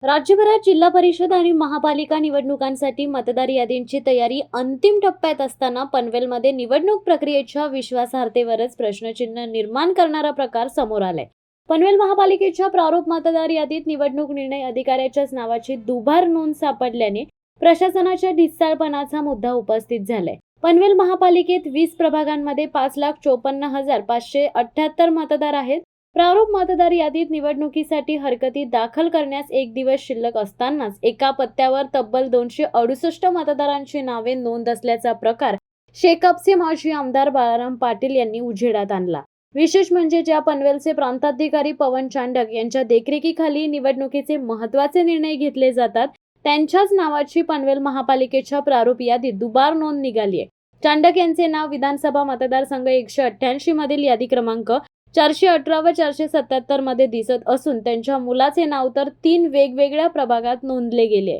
राज्यभरात जिल्हा परिषद आणि महापालिका निवडणुकांसाठी मतदार यादींची तयारी अंतिम टप्प्यात असताना पनवेलमध्ये निवडणूक प्रक्रियेच्या विश्वासार्हतेवरच प्रश्नचिन्ह निर्माण करणारा प्रकार समोर आलाय. पनवेल महापालिकेच्या प्रारूप मतदार यादीत निवडणूक निर्णय अधिकाऱ्याच्याच नावाची दुबार नोंद सापडल्याने प्रशासनाच्या ढिसाळपणाचा मुद्दा उपस्थित झालाय. पनवेल महापालिकेत 20 प्रभागांमध्ये 5,54,578 मतदार आहेत. प्रारूप मतदार यादीत निवडणुकीसाठी हरकती दाखल करण्यास एक दिवस शिल्लक असतानाच एका पत्त्यावर तब्बल 268 मतदारांची नावे नोंद असल्याचा प्रकार शेकापचे माजी आमदार बाळाराम पाटील यांनी उजेडात आणला. विशेष म्हणजे ज्या पनवेलचे प्रांताधिकारी पवन चांडक यांच्या देखरेखीखाली निवडणुकीचे महत्त्वाचे निर्णय घेतले जातात, त्यांच्याच नावाची पनवेल महापालिकेच्या प्रारूप यादीत दुबार नोंद निघाली आहे. चांडक यांचे नाव विधानसभा मतदारसंघ 188 मधील यादी क्रमांक 418 व 477 मध्ये दिसत असून त्यांच्या मुलाचे नाव तर 3 वेगवेगळ्या प्रभागात नोंदले गेले आहे.